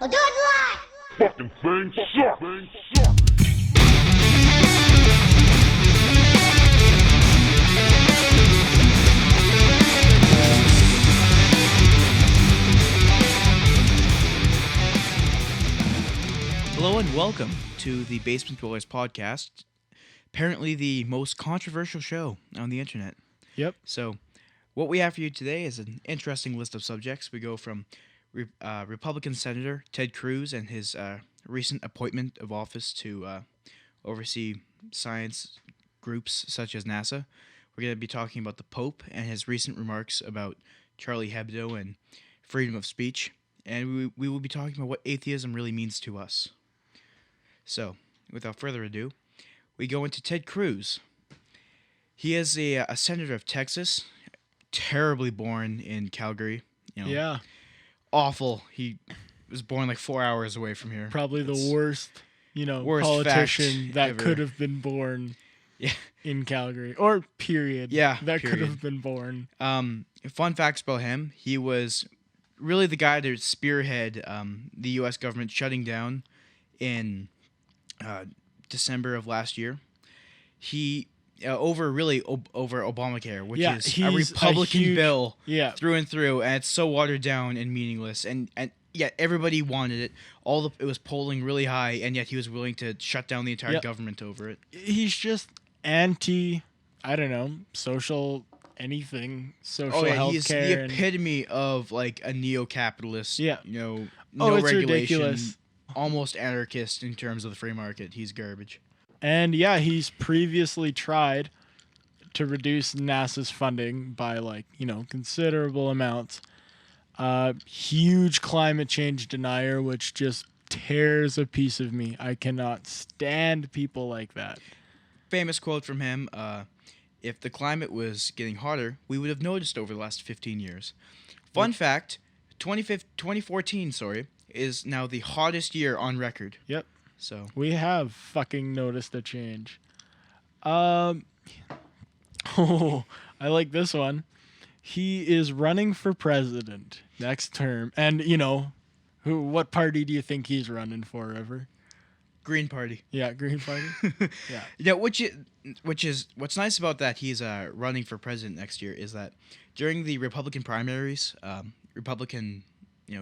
We'll do it live! Fucking thing sucks! Hello and welcome to the Basement Dwellers podcast, apparently the most controversial show on the internet. Yep. So, what we have for you today is an interesting list of subjects. We go from Republican Senator Ted Cruz and his recent appointment of office to oversee science groups such as NASA. We're going to be talking about the Pope and his recent remarks about Charlie Hebdo and freedom of speech. And we will be talking about what atheism really means to us. So, without further ado, we go into Ted Cruz. He is a senator of Texas, terribly born in Calgary. Yeah. Awful. He was born like 4 hours away from here. Probably the worst fact politician that ever. could have been born Yeah. in Calgary. Or period. Yeah, That could period. have been born. Fun facts about him. He was really the guy to spearhead the U.S. government shutting down in December of last year. He over Obamacare, which is a he's Republican huge- bill Yeah. through and through, and it's so watered down and meaningless. And yet everybody wanted it. It was polling really high, and yet he was willing to shut down the entire Yep. government over it. He's just social anything, social He's the healthcare. epitome of like a neo-capitalist. Yeah. No It's regulation. ridiculous. Almost anarchist in terms of the free market. He's garbage. And yeah, he's previously tried to reduce NASA's funding by considerable amounts. Huge climate change denier, which just tears a piece of me. I cannot stand people like that. Famous quote from him, if the climate was getting hotter, we would have noticed over the last 15 years. Fun fact, 2014, is now the hottest year on record. Yep. So We have fucking noticed a change. I like this one. He is running for president next term. And, what party do you think he's running for, River? Green Party. Yeah, Green Party. Yeah. Yeah, which is what's nice about that he's running for president next year is that during the Republican primaries, Republican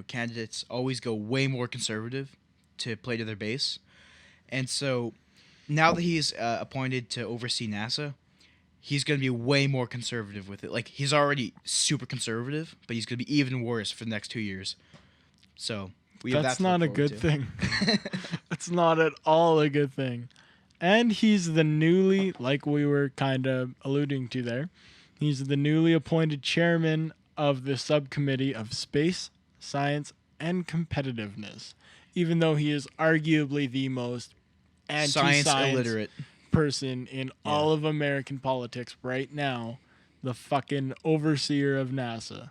candidates always go way more conservative to play to their base, and so now that he's appointed to oversee NASA, he's going to be way more conservative with it. Like he's already super conservative, but he's going to be even worse for the next 2 years. So we have That's that to not a look forward good to. thing. That's not at all a good thing. And he's the newly, like we were kind of alluding to there, he's the newly appointed chairman of the subcommittee of space, science, and competitiveness, even though he is arguably the most Science anti-science illiterate. person in all of American politics right now, the fucking overseer of NASA.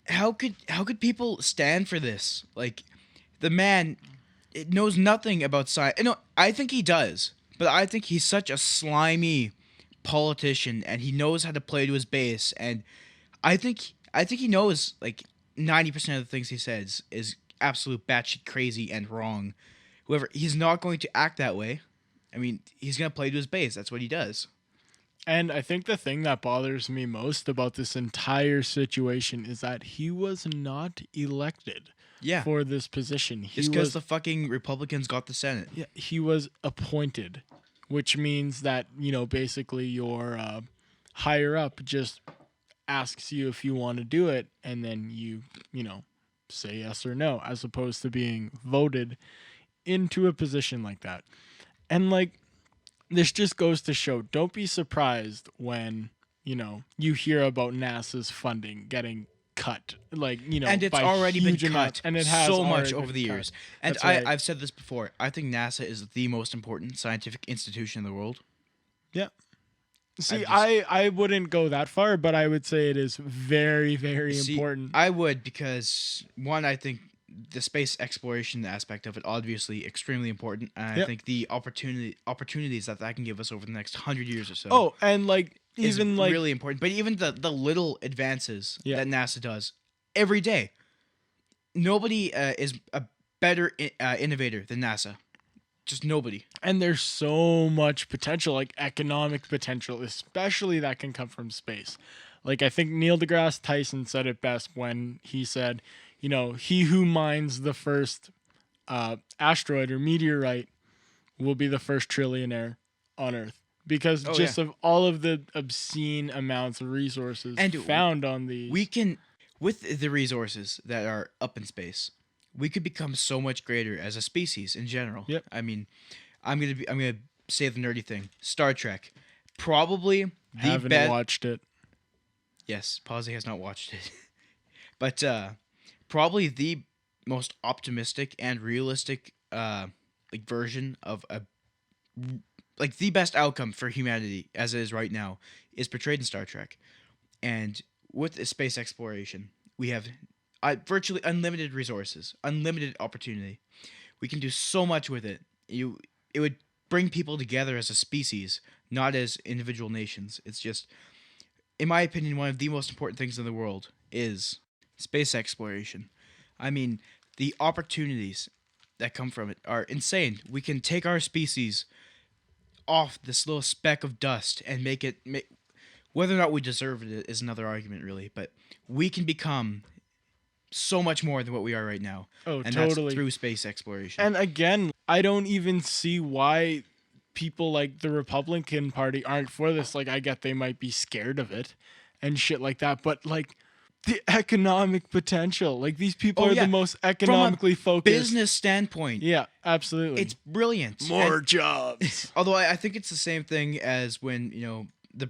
How could people stand for this? Like, the man knows nothing about science. No, I think he does, but I think he's such a slimy politician, and he knows how to play to his base. And I think he knows like 90% of the things he says is absolute batshit crazy and wrong. However, he's not going to act that way. I mean, he's gonna play to his base. That's what he does. And I think the thing that bothers me most about this entire situation is that he was not elected Yeah, for this position. He just because was, the fucking Republicans got the Senate. yeah, he was appointed, which means that, basically your higher up just asks you if you want to do it, and then you say yes or no, as opposed to being voted into a position like that. And this just goes to show, don't be surprised when, you hear about NASA's funding getting cut. And it's by already been huge amounts, cut and it has so much already over been the cut. years. And That's right. I've said this before. I think NASA is the most important scientific institution in the world. Yeah. See, just- I wouldn't go that far, but I would say it is very, very See, important. I would because, one, I think the space exploration aspect of it obviously extremely important. And I Yep. think the opportunities that can give us over the next 100 years or so. Oh, and even like really important. But even the little advances Yeah. that NASA does every day, nobody is a better innovator than NASA. Just nobody. and there's so much potential, like economic potential, especially that can come from space. Like I think Neil deGrasse Tyson said it best when he said, he who mines the first asteroid or meteorite will be the first trillionaire on Earth. Because Oh, just of all of the obscene amounts of resources And found on these. We can, with the resources that are up in space, we could become so much greater as a species in general. Yep. I mean, I'm gonna say the nerdy thing. Star Trek, probably the haven't best. watched it. Yes, Pawsey has not watched it, but probably the most optimistic and realistic like version of a like the best outcome for humanity as it is right now is portrayed in Star Trek. And with the space exploration, we have virtually unlimited resources, unlimited opportunity. We can do so much with it. It would bring people together as a species, not as individual nations. It's just, in my opinion, one of the most important things in the world is space exploration. I mean, the opportunities that come from it are insane. We can take our species off this little speck of dust and make it. Whether or not we deserve it is another argument, really. But we can become so much more than what we are right now. Oh, And totally. that's through space exploration. And again, I don't even see why people like the Republican Party aren't for this. Like, I get they might be scared of it and shit like that, but like the economic potential, like these people Oh, are yeah. the most economically focused. Business standpoint, Yeah, absolutely. it's brilliant. more And- jobs. although I think it's the same thing as when the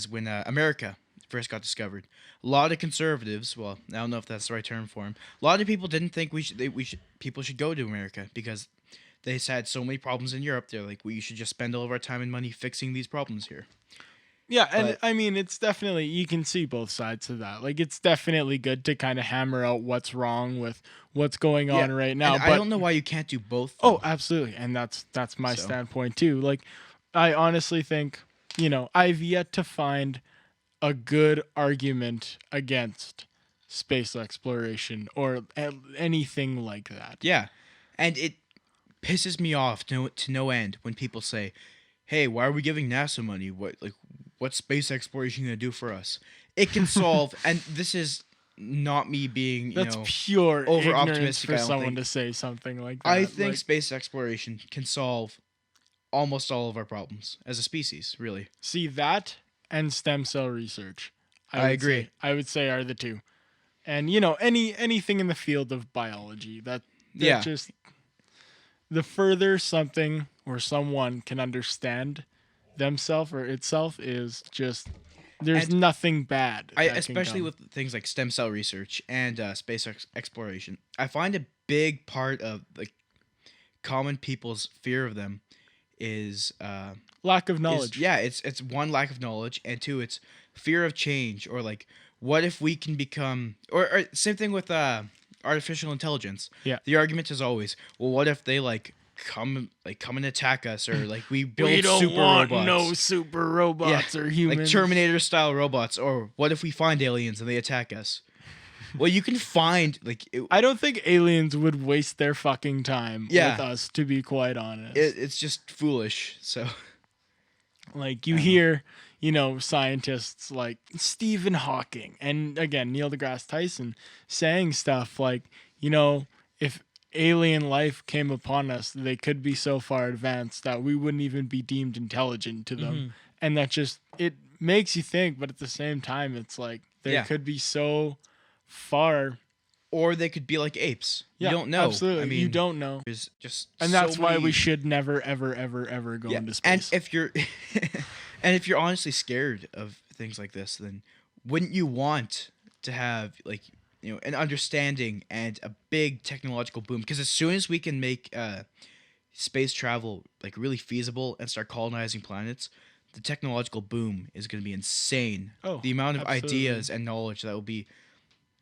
when America first got discovered. A lot of conservatives, well, I don't know if that's the right term for them. A lot of people didn't think people should go to America because they had so many problems in Europe. They're like, we should just spend all of our time and money fixing these problems here. Yeah, and But- I mean, it's definitely, you can see both sides of that. Like, it's definitely good to kind of hammer out what's wrong with what's going on right now. And But I don't know why you can't do both. oh, though. absolutely, and that's my So. standpoint too. Like, I honestly think, I've yet to find a good argument against space exploration or anything like that. Yeah, and it pisses me off to no end when people say, "Hey, why are we giving NASA money? What's space exploration gonna do for us?" It can solve, and this is not me being That's pure over ignorance optimistic, for I don't someone think. to say something like that. I think Like, space exploration can solve almost all of our problems as a species. Really, see that and stem cell research. I would agree. say- I would say are the two, and anything in the field of biology that Yeah. just the further something or someone can understand themselves or itself is just there's And nothing bad. that can especially come. with things like stem cell research and space exploration, I find a big part of the common people's fear of them is lack of is- knowledge. yeah, it's one, lack of knowledge, and two, it's fear of change, or like, what if we can become, or same thing with artificial intelligence. Yeah. The argument is always, well, what if they come and attack us, or like we build we don't super want robots, no super robots or humans. like Terminator style robots, or what if we find aliens and they attack us? Well, you can find I don't think aliens would waste their fucking time Yeah. with us, to be quite honest. it's just foolish. So Like, you hear, scientists like Stephen Hawking and, again, Neil deGrasse Tyson saying stuff like, if alien life came upon us, they could be so far advanced that we wouldn't even be deemed intelligent to them. Mhm. And that just, it makes you think, but at the same time, it's like, there Yeah. could be so far. or they could be like apes. Yeah, You don't know. Absolutely. I mean, you don't know. There's just And so that's why many- we should never, ever, ever, ever go into And space. if you're and if you're honestly scared of things like this, then wouldn't you want to have an understanding and a big technological boom? Because as soon as we can make space travel really feasible and start colonizing planets, the technological boom is going to be insane. Oh, The amount of absolutely. ideas and knowledge that will be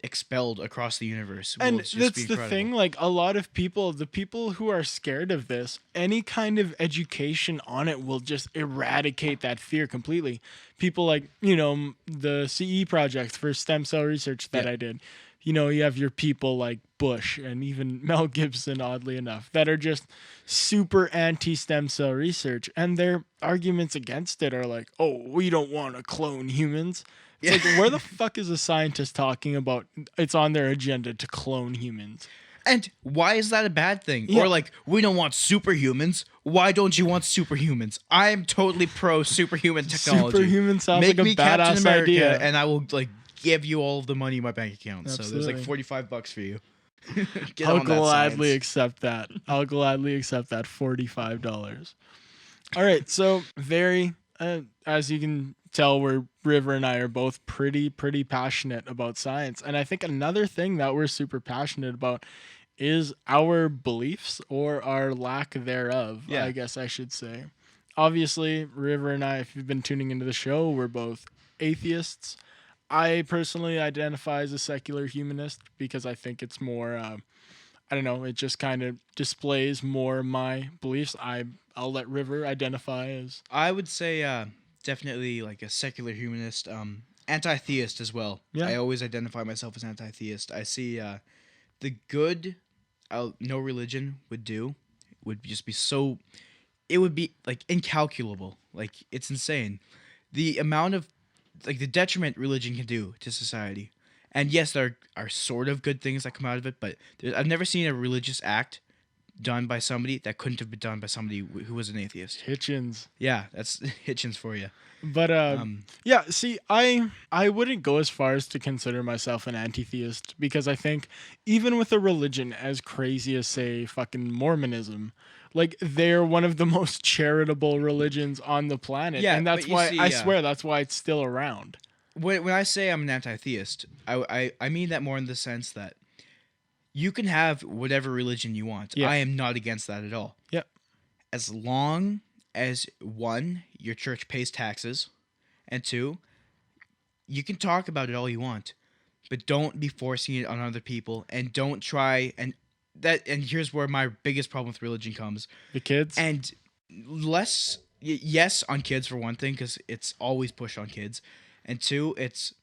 expelled across the universe. Will And just that's be the incredible. thing, like a lot of people, the people who are scared of this, any kind of education on it will just eradicate that fear completely. People like, the CE project for stem cell research that Yeah. I did. You have your people like Bush and even Mel Gibson, oddly enough, that are just super anti-stem cell research. And their arguments against it are like, oh, we don't want to clone humans. It's like, where the fuck is a scientist talking about it's on their agenda to clone humans? And why is that a bad thing? Yeah. Or like, we don't want superhumans. Why don't you want superhumans? I am totally pro superhuman technology. Superhuman sounds Make like a me Captain badass America, idea. and I will like give you all of the money in my bank account. So there's like Absolutely. $45 for you. Get I'll on that gladly science. accept that. I'll gladly accept that $45. All right, so very, as you can tell, River and I are both pretty passionate about science, and I think another thing that we're super passionate about is our beliefs or our lack thereof. Yeah. I guess I should say. Obviously, River and I, if you've been tuning into the show, we're both atheists. I personally identify as a secular humanist because I think it's more, I don't know, it just kind of displays more my beliefs. I'll let River identify as. I would say definitely like a secular humanist, anti-theist as well. Yeah. I always identify myself as anti-theist. I see the good no religion would do would just be so. It would be like incalculable. Like it's insane, the amount of like the detriment religion can do to society. And yes, there are sort of good things that come out of it, but I've never seen a religious act done by somebody that couldn't have been done by somebody who was an atheist. Hitchens. Yeah, that's Hitchens for you. But yeah, see, I wouldn't go as far as to consider myself an anti-theist because I think even with a religion as crazy as say fucking Mormonism, like they're one of the most charitable religions on the planet, Yeah, and that's but you why see, I swear that's why it's still around. When I say I'm an anti-theist, I mean that more in the sense that you can have whatever religion you want. Yeah. I am not against that at all. Yep. As long as one, your church pays taxes, and two, you can talk about it all you want, but don't be forcing it on other people, and don't try and here's where my biggest problem with religion comes. The kids. And yes, on kids for one thing, because it's always pushed on kids, and two, it's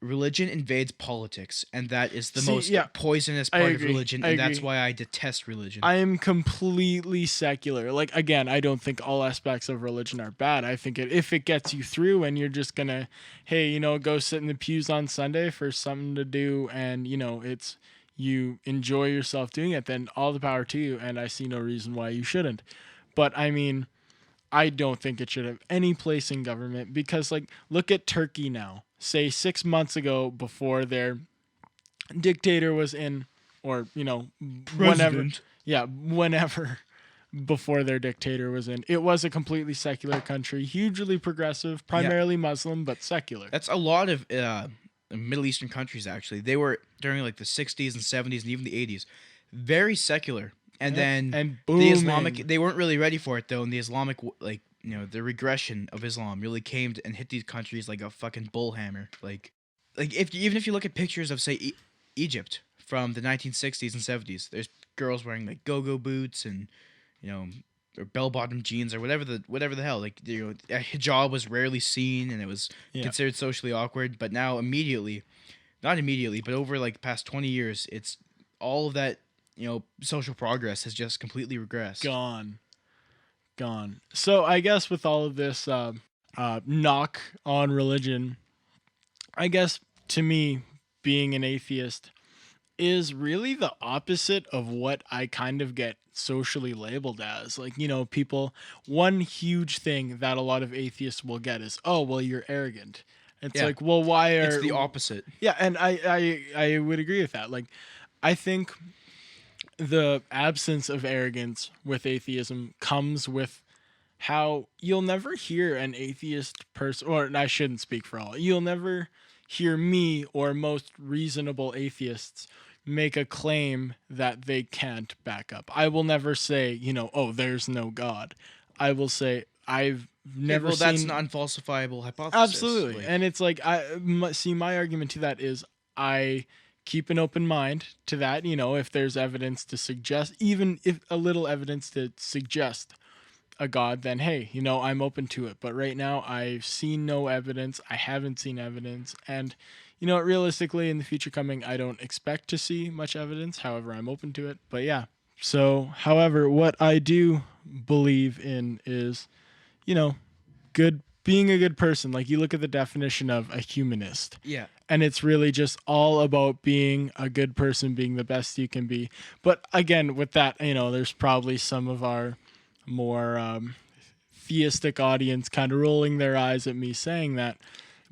religion invades politics, and that is the most poisonous part of religion, and that's why I detest religion. I am completely secular. Like, again, I don't think all aspects of religion are bad. I think if it gets you through and you're just gonna, hey, go sit in the pews on Sunday for something to do, and it's you enjoy yourself doing it, then all the power to you, and I see no reason why you shouldn't. But I mean, I don't think it should have any place in government because, like, look at Turkey now. Say 6 months ago, before their dictator was in, or President. whenever before their dictator was in, it was a completely secular country, hugely progressive, primarily Muslim, but secular. That's a lot of Middle Eastern countries, actually. They were during like the 60s and 70s and even the 80s very secular, and then and the Islamic, they weren't really ready for it though, and the Islamic, like, the regression of Islam really came and hit these countries like a fucking bullhammer. Like even if you look at pictures of say Egypt from the 1960s and 70s, there's girls wearing like go-go boots and or bell-bottom jeans or whatever the hell. Like, a hijab was rarely seen, and it was considered socially awkward. But now not immediately, but over like past 20 years, it's all of that, social progress has just completely regressed. Gone. So I guess with all of this knock on religion, I guess to me, being an atheist is really the opposite of what I kind of get socially labeled as. Like, people, one huge thing that a lot of atheists will get is, oh, well, you're arrogant. It's like, well, why are... It's the opposite. Yeah, and I would agree with that. Like, I think the absence of arrogance with atheism comes with how you'll never hear an atheist person, or I shouldn't speak for all, you'll never hear me or most reasonable atheists make a claim that they can't back up. I will never say, oh, there's no God. I will say, I've never seen... Well, that's an unfalsifiable hypothesis. Absolutely. And it's like, my argument to that is, I keep an open mind to that. If there's evidence to suggest, even if a little evidence to suggest a God, then hey, I'm open to it. But right now, I've seen no evidence. I haven't seen evidence. And, realistically, in the future coming, I don't expect to see much evidence. However, I'm open to it. But yeah. So, however, what I do believe in is, good, being a good person. Like, you look at the definition of a humanist. Yeah. And it's really just all about being a good person, being the best you can be. But again, with that, there's probably some of our more theistic audience kind of rolling their eyes at me saying that.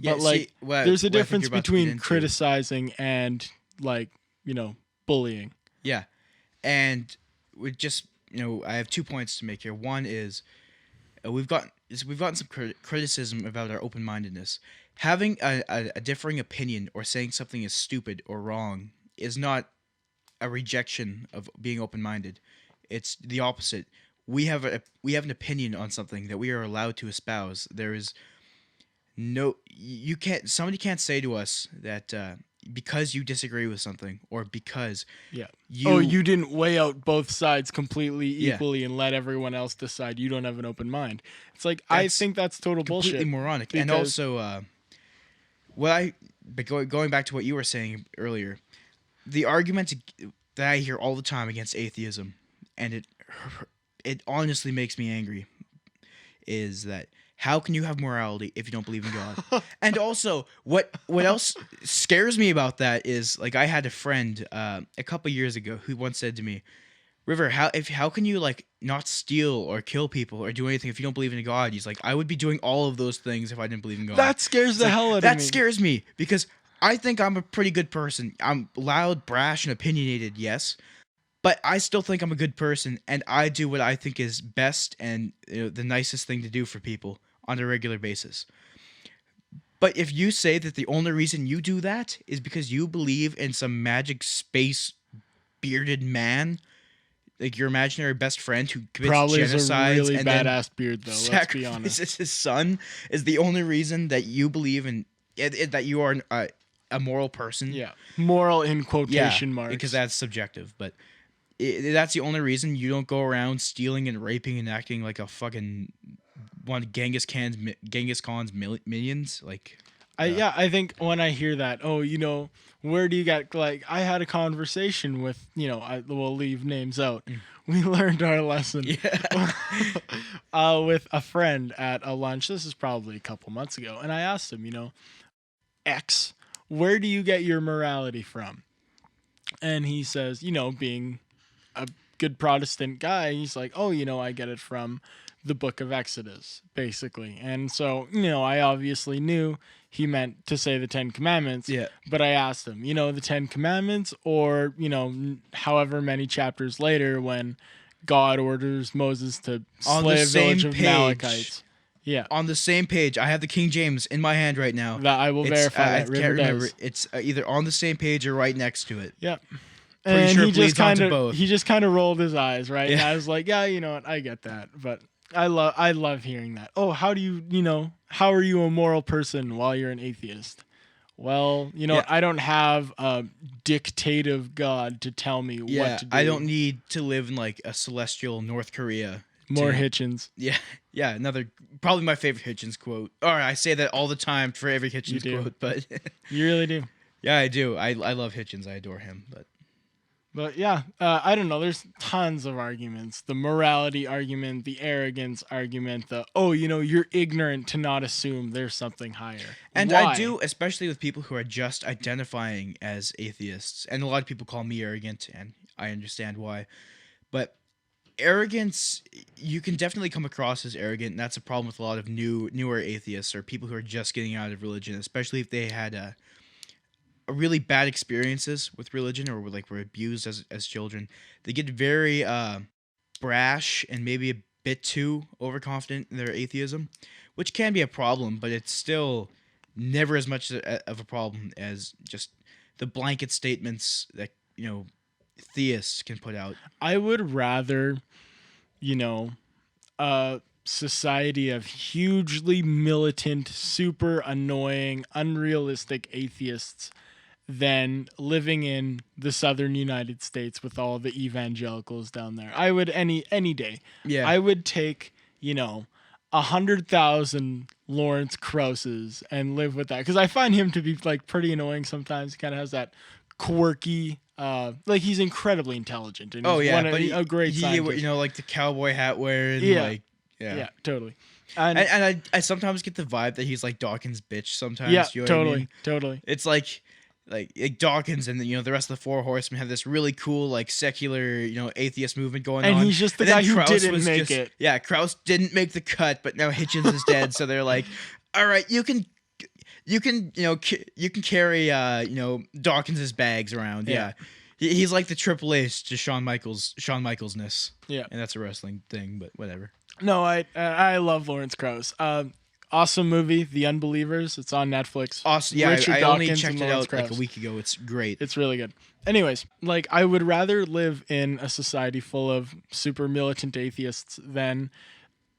But there's a difference between criticizing and bullying. Yeah. And we just, I have 2 points to make here. One is we've gotten some criticism about our open-mindedness. Having a differing opinion or saying something is stupid or wrong is not a rejection of being open-minded. It's the opposite. We have an opinion on something that we are allowed to espouse. There is somebody can't say to us that because you disagree with something or because you didn't weigh out both sides completely equally and let everyone else decide. You don't have an open mind. It's like, I think that's total bullshit. Completely moronic. And also, going back to what you were saying earlier, the argument that I hear all the time against atheism, and it honestly makes me angry, is that how can you have morality if you don't believe in God? And also, what else scares me about that is, like, I had a friend a couple years ago who once said to me, River, how can you not steal or kill people or do anything if you don't believe in God? He's like, I would be doing all of those things if I didn't believe in God. That scares the hell out of me. That scares me because I think I'm a pretty good person. I'm loud, brash, and opinionated, yes. But I still think I'm a good person, and I do what I think is best and the nicest thing to do for people on a regular basis. But if you say that the only reason you do that is because you believe in some magic space bearded man, like your imaginary best friend who commits probably genocides is a really and badass beard, though. Let's be honest. Sacrifices his son, is the only reason that you believe in that you are a moral person. Yeah, moral in quotation marks, because that's subjective, but. That's the only reason you don't go around stealing and raping and acting like a fucking one of Genghis Khan's minions. I think when I hear that, where do you get, I had a conversation with, we'll leave names out. We learned our lesson with a friend at a lunch. This is probably a couple months ago. And I asked him, X, where do you get your morality from? And he says, being a good Protestant guy, he's like, I get it from the book of Exodus, basically. And so, I obviously knew he meant to say the 10 Commandments. Yeah. But I asked him, the 10 Commandments or, however many chapters later when God orders Moses to slay a village of Amalekites. Yeah. On the same page. I have the King James in my hand right now. That I will verify. I can't remember. It's either on the same page or right next to it. Yep. Pretty sure it bleeds onto both. He just kind of rolled his eyes, right? Yeah. And I was like, yeah, you know what? I get that. But I love hearing that. Oh, how do you, how are you a moral person while you're an atheist? Well, I don't have a dictative God to tell me what to do. I don't need to live in a celestial North Korea. More Hitchens. Yeah, probably my favorite Hitchens quote. Or I say that all the time for every Hitchens quote, but you really do. Yeah, I do. I love Hitchens. I adore him, But yeah, I don't know. There's tons of arguments. The morality argument, the arrogance argument, you're ignorant to not assume there's something higher. And Why? I do, especially with people who are just identifying as atheists. And a lot of people call me arrogant, and I understand why. But arrogance, you can definitely come across as arrogant, and that's a problem with a lot of newer atheists or people who are just getting out of religion, especially if they had a really bad experiences with religion or were abused as children. They get very brash and maybe a bit too overconfident in their atheism, which can be a problem, but it's still never as much of a problem as just the blanket statements that theists can put out. I would rather a society of hugely militant, super annoying, unrealistic atheists than living in the southern United States with all the evangelicals down there. I would any day. Yeah. I would take, 100,000 Lawrence Krauses and live with that, because I find him to be like pretty annoying sometimes. He kind of has that quirky, like he's incredibly intelligent and he's a great scientist. Like the cowboy hat wearing. Yeah, totally. And I sometimes get the vibe that he's like Dawkins' bitch sometimes. Yeah, you know what I mean? totally. It's like Dawkins and the rest of the Four Horsemen have this really cool like secular atheist movement going on. And he's just the guy who didn't make it. Yeah, Krause didn't make the cut, but now Hitchens is dead, so they're like, all right, you can carry Dawkins' bags around. Yeah. He's like the Triple H to Shawn Michaelsness. Yeah, and that's a wrestling thing, but whatever. No, I love Lawrence Krauss. Awesome movie, The Unbelievers. It's on Netflix. Awesome. Yeah, I only checked it out like a week ago. It's great. It's really good. Anyways, like I would rather live in a society full of super militant atheists than,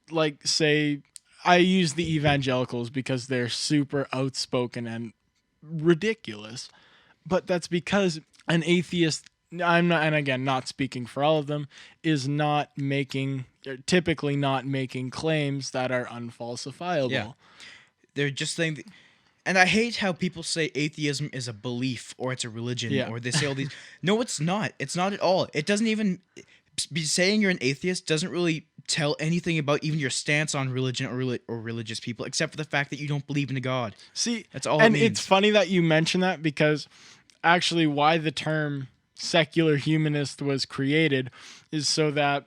like, say, I use the evangelicals because they're super outspoken and ridiculous. But that's because an atheist, not speaking for all of them, is typically not making claims that are unfalsifiable. Yeah. They're just saying, and I hate how people say atheism is a belief or it's a religion or they say all these. No, it's not. It's not at all. It doesn't even saying you're an atheist doesn't really tell anything about even your stance on religion or religious people, except for the fact that you don't believe in a God. See, that's all. And it means. It's funny that you mention that, because actually why the term secular humanist was created is so that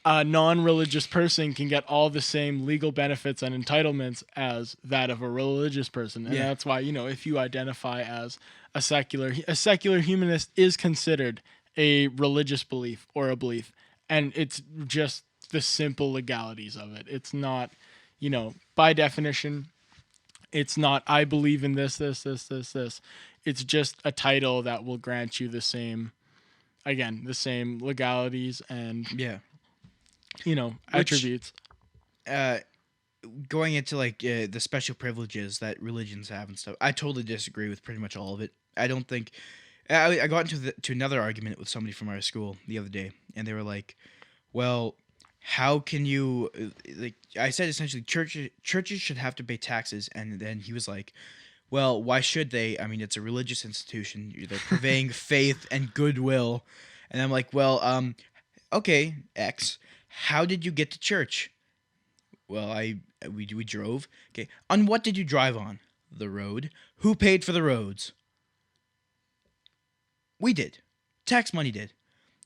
a non-religious person can get all the same legal benefits and entitlements as that of a religious person. And that's why, if you identify as a secular humanist is considered a religious belief or a belief. And it's just the simple legalities of it. It's not, by definition, it's not, I believe in this. It's just a title that will grant you the same legalities and attributes. Going into like the special privileges that religions have and stuff, I totally disagree with pretty much all of it. I don't think I got into another argument with somebody from our school the other day, and they were like, "Well, how can you like?" I said essentially, churches should have to pay taxes, and then he was like, "Well, why should they? I mean, it's a religious institution. They're conveying faith and goodwill." And I'm like, "Well, okay, X. How did you get to church?" "Well, we drove." "Okay, on what did you drive on?" "The road." "Who paid for the roads?" "We did. Tax money did."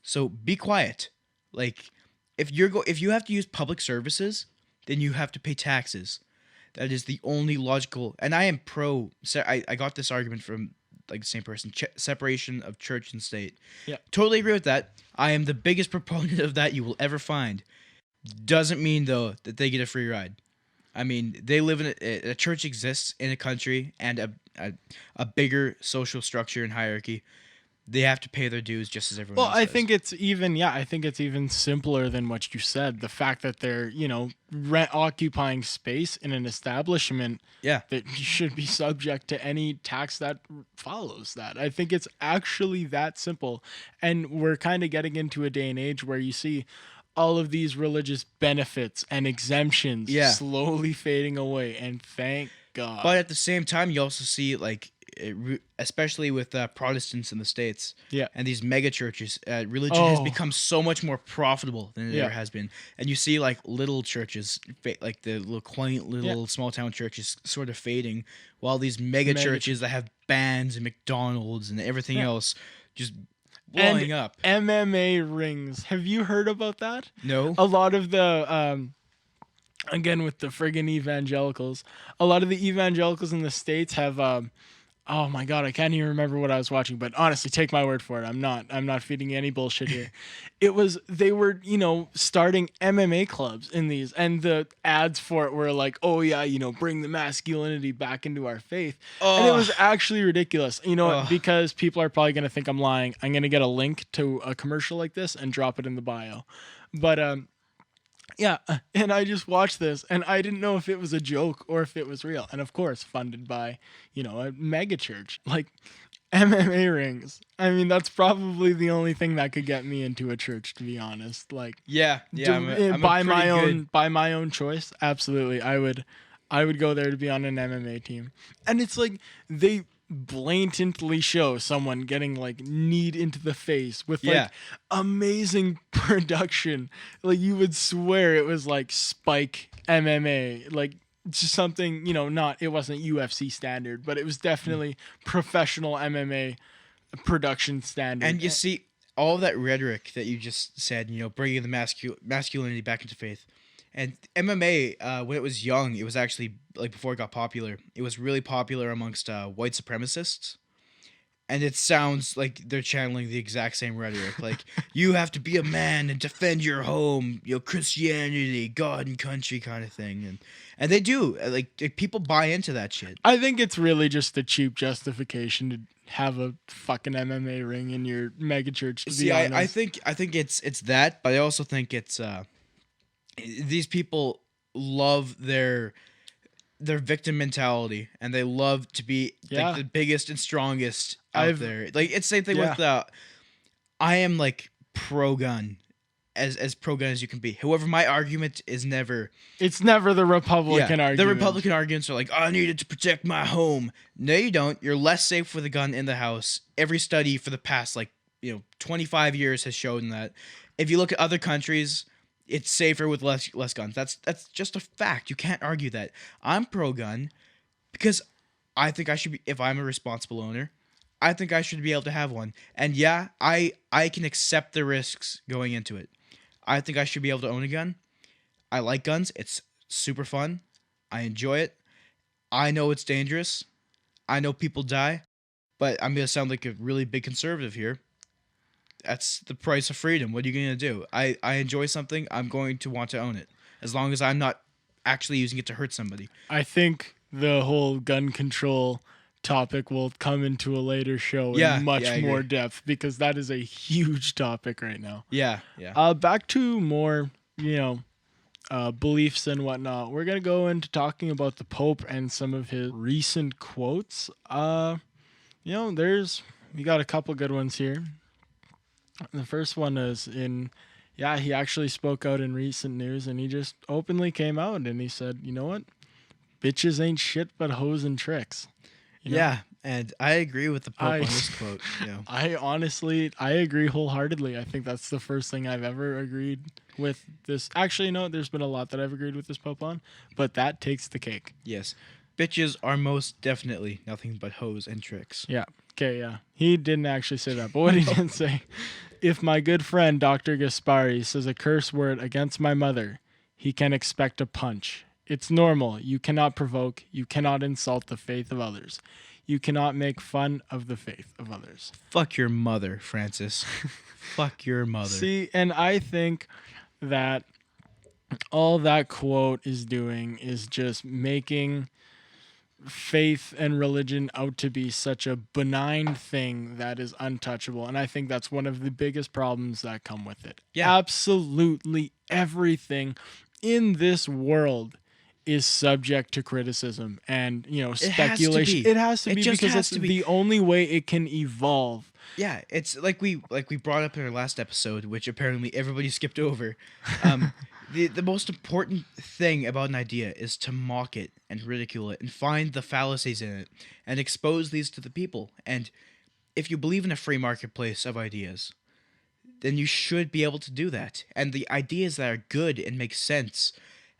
So be quiet. Like, if you have to use public services, then you have to pay taxes. That is the only logical. And I am pro. I got this argument from like the same person. Separation of church and state. Yeah. Totally agree with that. I am the biggest proponent of that you will ever find. Doesn't mean though that they get a free ride. I mean, they live in a church exists in a country and a bigger social structure and hierarchy. They have to pay their dues just as everyone else does. I think it's even simpler than what you said. The fact that they're, occupying space in an establishment that should be subject to any tax that follows that. I think it's actually that simple. And we're kind of getting into a day and age where you see all of these religious benefits and exemptions slowly fading away, and thank God. But at the same time, you also see like, especially with Protestants in the States, and these mega churches, religion has become so much more profitable than it ever has been. And you see like little churches, like the little quaint little small town churches, sort of fading, while these mega churches that have bands and McDonald's and everything else just blowing up. MMA rings. Have you heard about that? No. A lot of the again with the friggin' evangelicals, a lot of the evangelicals in the States have oh my God, I can't even remember what I was watching, but honestly, take my word for it. I'm not feeding you any bullshit here. They were, starting MMA clubs in these, and the ads for it were like, "Oh yeah, bring the masculinity back into our faith." And it was actually ridiculous. Because people are probably going to think I'm lying, I'm going to get a link to a commercial like this and drop it in the bio. But yeah, and I just watched this, and I didn't know if it was a joke or if it was real. And of course, funded by, a mega church. Like, MMA rings. I mean, that's probably the only thing that could get me into a church, to be honest. Like, Yeah, I'm a by pretty good. by my own choice, absolutely, I would go there to be on an MMA team. And it's like they blatantly show someone getting like kneed into the face with like Yeah. amazing production. Like you would swear it was like Spike MMA, like just something, not, it wasn't UFC standard, but it was definitely professional MMA production standard. And you see all of that rhetoric that you just said, bringing the masculinity back into faith. And MMA, when it was young, it was actually, like, before it got popular, it was really popular amongst white supremacists. And it sounds like they're channeling the exact same rhetoric. Like, you have to be a man and defend your home, Christianity, God and country kind of thing. And they do. Like, people buy into that shit. I think it's really just a cheap justification to have a fucking MMA ring in your megachurch, to be honest. I think it's that, but I also think it's these people love their victim mentality, and they love to be like the biggest and strongest out there. Like, it's the same thing with I am like pro gun, as pro gun as you can be. However, my argument is never. It's never the Republican argument. The Republican arguments are like, I needed to protect my home. No, you don't. You're less safe with a gun in the house. Every study for the past 25 years has shown that. If you look at other countries, it's safer with less guns. That's just a fact. You can't argue that. I'm pro-gun because I think I should be, if I'm a responsible owner, I think I should be able to have one. And yeah, I can accept the risks going into it. I think I should be able to own a gun. I like guns. It's super fun. I enjoy it. I know it's dangerous. I know people die. But I'm going to sound like a really big conservative here. That's the price of freedom. What are you going to do? I enjoy something. I'm going to want to own it. As long as I'm not actually using it to hurt somebody. I think the whole gun control topic will come into a later show in much more depth, because that is a huge topic right now. Yeah. Back to more, beliefs and whatnot. We're going to go into talking about the Pope and some of his recent quotes. We got a couple good ones here. The first one is he actually spoke out in recent news, and he just openly came out and he said, you know what? Bitches ain't shit but hoes and tricks. Yeah, and I agree with the Pope on this quote. I agree wholeheartedly. I think that's the first thing I've ever agreed with this. Actually, no, there's been a lot that I've agreed with this Pope on, but that takes the cake. Yes. Bitches are most definitely nothing but hoes and tricks. Yeah. Okay, yeah. He didn't actually say that, but what he did say, if my good friend Dr. Gaspari says a curse word against my mother, he can expect a punch. It's normal. You cannot provoke. You cannot insult the faith of others. You cannot make fun of the faith of others. Fuck your mother, Francis. Fuck your mother. See, and I think that all that quote is doing is just making faith and religion out to be such a benign thing that is untouchable. And I think that's one of the biggest problems that come with it. Yeah. Absolutely everything in this world is subject to criticism and, speculation. It has to be because it's the only way it can evolve. Yeah, it's like we brought up in our last episode, which apparently everybody skipped over. The most important thing about an idea is to mock it and ridicule it and find the fallacies in it and expose these to the people. And if you believe in a free marketplace of ideas, then you should be able to do that. And the ideas that are good and make sense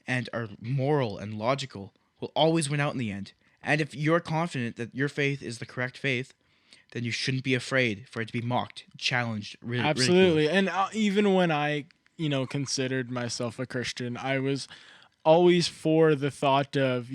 and are moral and logical will always win out in the end. And if you're confident that your faith is the correct faith, then you shouldn't be afraid for it to be mocked, challenged, Absolutely. ridiculed. And even when I, considered myself a Christian, I was always for the thought of,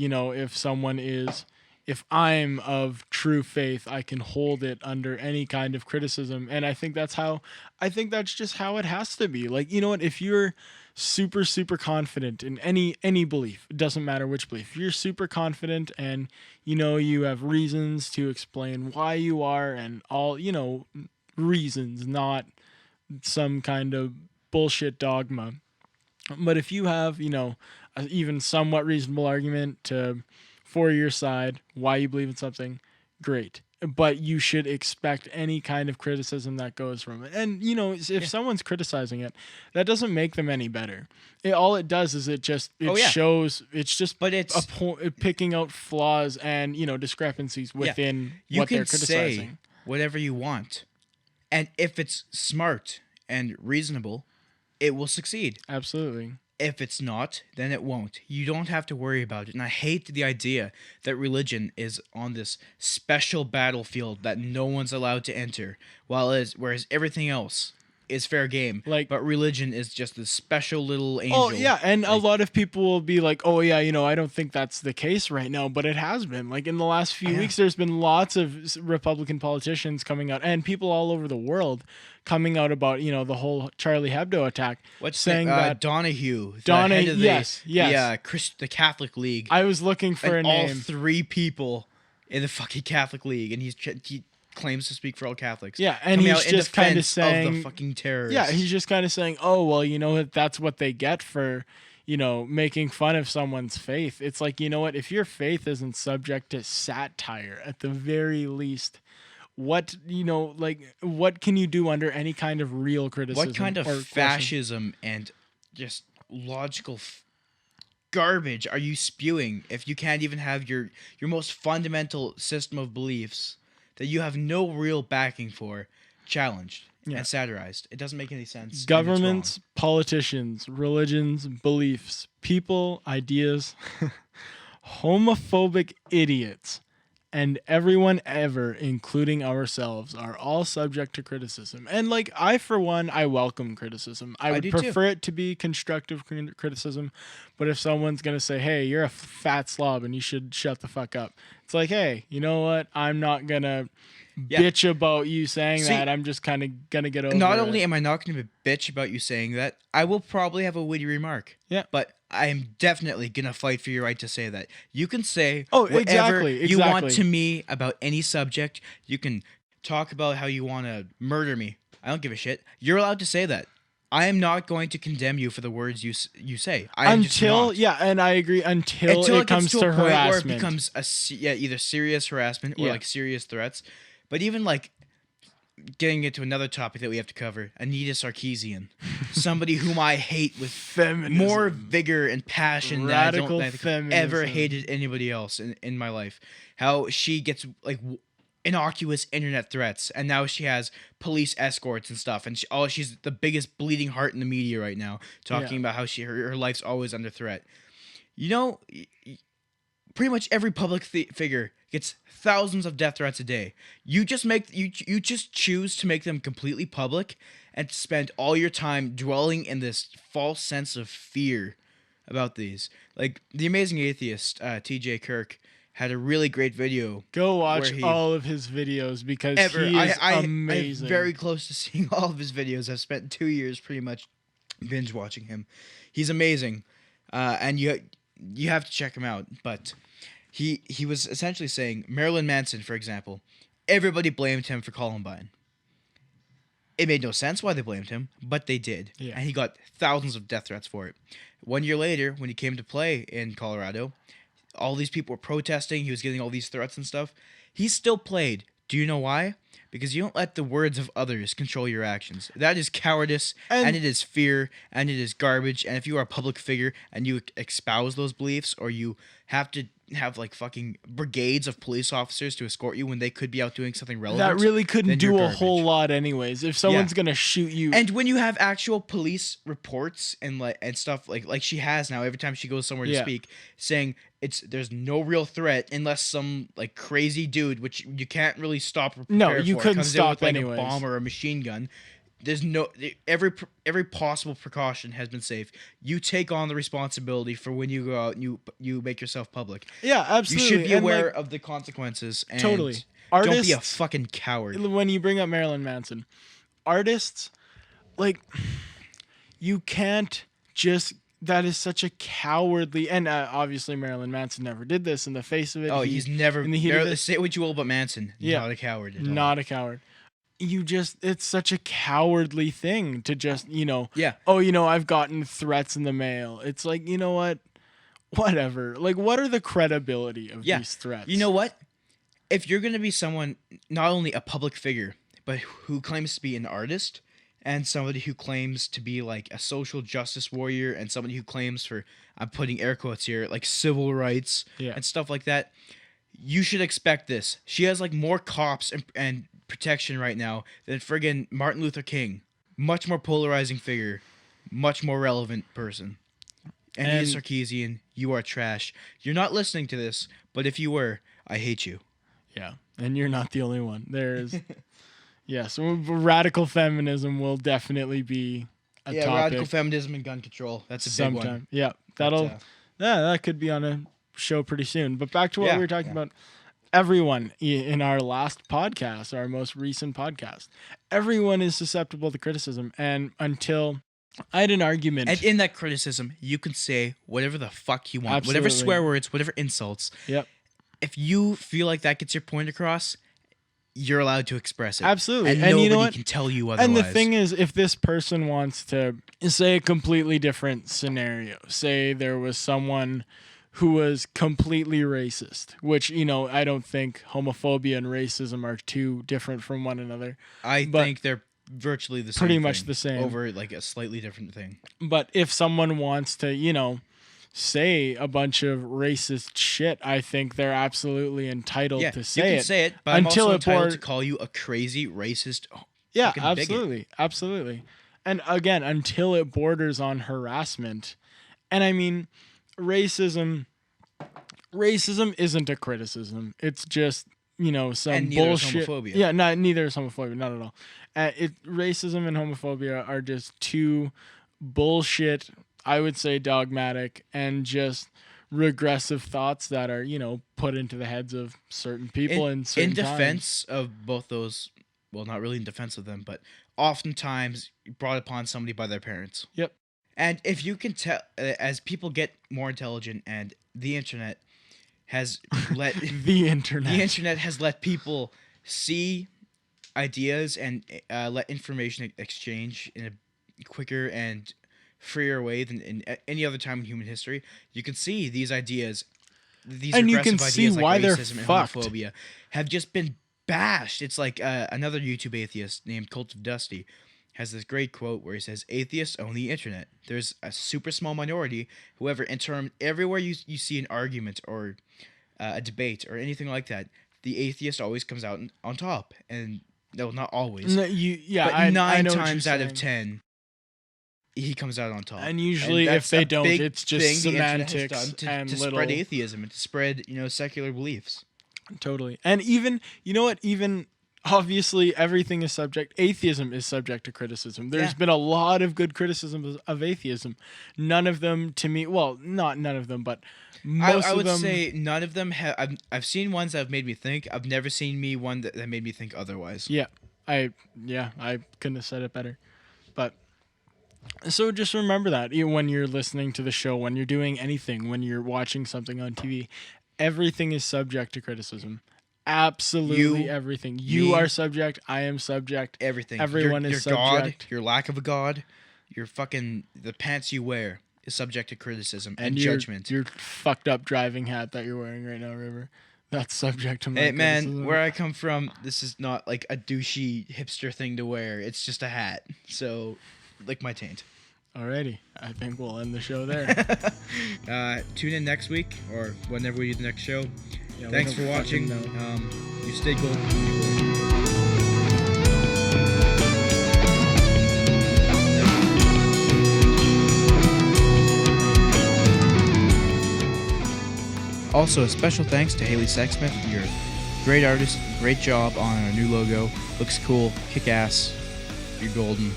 if I'm of true faith, I can hold it under any kind of criticism. And I think that's just how it has to be. Like, if you're super, super confident in any belief, it doesn't matter which belief, if you're super confident and, you have reasons to explain why you are and all, reasons, not some kind of bullshit dogma. But if you have, a even somewhat reasonable argument for your side, why you believe in something, great. but you should expect any kind of criticism that goes from it. And if someone's criticizing it, that doesn't make them any better. All it does is it shows, it's just But it's picking out flaws and discrepancies within what they're criticizing. Say whatever you want, and if it's smart and reasonable, it will succeed. Absolutely. If it's not, then it won't. You don't have to worry about it. And I hate the idea that religion is on this special battlefield that no one's allowed to enter, whereas everything else is fair game. But religion is just this special little angel. Oh yeah, and a lot of people will be like, "Oh yeah, I don't think that's the case right now," but it has been. Like in the last few weeks, there's been lots of Republican politicians coming out, and people all over the world coming out about the whole Charlie Hebdo attack. Saying that Donahue, yes, the Catholic League. I was looking for a name. All three people in the fucking Catholic League, and he claims to speak for all Catholics. Yeah, and he's just kind of saying of the fucking terrorists. Yeah, he's just kind of saying, "Oh, well, that's what they get for, making fun of someone's faith." It's like, what? If your faith isn't subject to satire at the very least, what can you do under any kind of real criticism? What kind of fascism and just logical garbage are you spewing if you can't even have your most fundamental system of beliefs that you have no real backing for challenged and satirized? It doesn't make any sense. Governments, politicians, religions, beliefs, people, ideas, homophobic idiots, and everyone ever, including ourselves, are all subject to criticism. And I, for one, I welcome criticism. I would prefer it to be constructive criticism. But if someone's going to say, "Hey, you're a fat slob and you should shut the fuck up," it's like, "Hey, you know what? I'm not going to bitch about you saying that. I'm just kind of going to get over it." Not only am I not going to bitch about you saying that, I will probably have a witty remark. Yeah. But I am definitely going to fight for your right to say that. You can say whatever exactly. You want to me about any subject. You can talk about how you want to murder me. I don't give a shit. You're allowed to say that. I am not going to condemn you for the words you say. And I agree until it comes to a point harassment. where it becomes either serious harassment or serious threats. But even getting into another topic that we have to cover, Anita Sarkeesian, somebody whom I hate with feminism, more vigor and passion than I don't think I've ever hated anybody else in my life. How she gets innocuous internet threats, and now she has police escorts and stuff, and she's the biggest bleeding heart in the media right now, talking about how her life's always under threat. Pretty much every public figure gets thousands of death threats a day. You just choose to make them completely public and spend all your time dwelling in this false sense of fear about these. Like the amazing atheist TJ Kirk had a really great video. Go watch all of his videos because he is amazing. I'm very close to seeing all of his videos. I've spent 2 years pretty much binge watching him. He's amazing, and you have to check him out. But he was essentially saying Marilyn Manson, for example, everybody blamed him for Columbine. It made no sense why they blamed him, but they did. Yeah. And he got thousands of death threats for it. 1 year later, when he came to play in Colorado, all these people were protesting. He was getting all these threats and stuff. He still played. Do you know why? Because you don't let the words of others control your actions. That is cowardice, and it is fear, and it is garbage. And if you are a public figure and you espouse those beliefs, or you have to have like fucking brigades of police officers to escort you when they could be out doing something relevant, that really couldn't do a whole lot anyways. If someone's gonna shoot you, and when you have actual police reports and stuff like she has now, every time she goes somewhere to speak, saying there's no real threat unless some like crazy dude, which you can't really stop. You couldn't stop with, like, anyways. A bomb or a machine gun. There's no every possible precaution has been safe. You take on the responsibility for when you go out and you make yourself public. Yeah, absolutely. You should be aware of the consequences. And totally. Don't be a fucking coward. When you bring up Marilyn Manson, artists, you can't just. That is such a cowardly, and obviously Marilyn Manson never did this in the face of it. Oh, he's never. Say what you will about Manson. He's not a coward. Not a coward. It's such a cowardly thing to just, I've gotten threats in the mail. It's like, you know what? Whatever. Like, what are the credibility of these threats? You know what? if you're going to be someone, not only a public figure, but who claims to be an artist, and somebody who claims to be like a social justice warrior, and somebody who claims for, I'm putting air quotes here, like civil rights and stuff like that, you should expect this. She has like more cops and protection right now than friggin' Martin Luther King. Much more polarizing figure, much more relevant person. And he is Sarkeesian. You are trash. You're not listening to this, but if you were, I hate you. Yeah, and you're not the only one. There's, so radical feminism will definitely be a topic. Radical feminism and gun control. That's a big one. Yeah, that could be on a show pretty soon. But back to what we were talking about. Everyone in our last podcast, our most recent podcast, everyone is susceptible to criticism. And until I had an argument. And in that criticism, you can say whatever the fuck you want. Absolutely. Whatever swear words, whatever insults. Yep. If you feel like that gets your point across, you're allowed to express it. Absolutely. And you know nobody what? can tell you otherwise. And the thing is, if this person wants to say a completely different scenario, say there was someone who was completely racist, which, I don't think homophobia and racism are too different from one another. I think they're virtually the same pretty thing, much the same. Over like a slightly different thing. But if someone wants to, say a bunch of racist shit, I think they're absolutely entitled to say it. You can say it, but until I'm also entitled to call you a crazy racist absolutely. bigot. Absolutely. And again, until it borders on harassment. And I mean, racism isn't a criticism. It's just, some and neither bullshit. Is homophobia. Yeah, neither is homophobia, not at all. Racism and homophobia are just two bullshit, I would say dogmatic, and just regressive thoughts that are, put into the heads of certain people in certain defense of both those, well, not really in defense of them, but oftentimes brought upon somebody by their parents. Yep. And if you can tell, as people get more intelligent, and the internet has let the internet has let people see ideas and let information exchange in a quicker and freer way than in any other time in human history. You can see these ideas, these and regressive you can ideas see like why they're racism and fucked. homophobia have just been bashed. It's like another YouTube atheist named Cult of Dusty has this great quote where he says, "Atheists own the internet. There's a super small minority, however, in term everywhere you see an argument or a debate or anything like that, the atheist always comes out on top." And no, not always. No, but nine know times out of 10, he comes out on top. And usually, if they don't, it's just semantics to spread atheism and to spread, secular beliefs. Totally. And even, you know what? Even obviously, everything is subject. Atheism is subject to criticism. There's been a lot of good criticisms of atheism. None of them, to me, well, not none of them, but most I would of them. say none of them have. I've seen ones that have made me think. I've never seen one that made me think otherwise. Yeah, I couldn't have said it better. But so just remember that when you're listening to the show, when you're doing anything, when you're watching something on TV, everything is subject to criticism. Absolutely everything. You are subject. I am subject. Everything. Everyone is subject. God, your lack of a God, the pants you wear is subject to criticism and judgment. Your fucked up driving hat that you're wearing right now, River, that's subject to my criticism. Man, where I come from, this is not like a douchey hipster thing to wear. It's just a hat. So, lick my taint. Alrighty, I think we'll end the show there. Tune in next week or whenever we do the next show. Yeah, thanks for watching. You stay golden. Also, a special thanks to Haley Sexsmith. You're a great artist, great job on our new logo. Looks cool, kick ass. You're golden.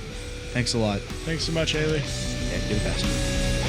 Thanks a lot. Thanks so much, Haley. Yeah, you're the best.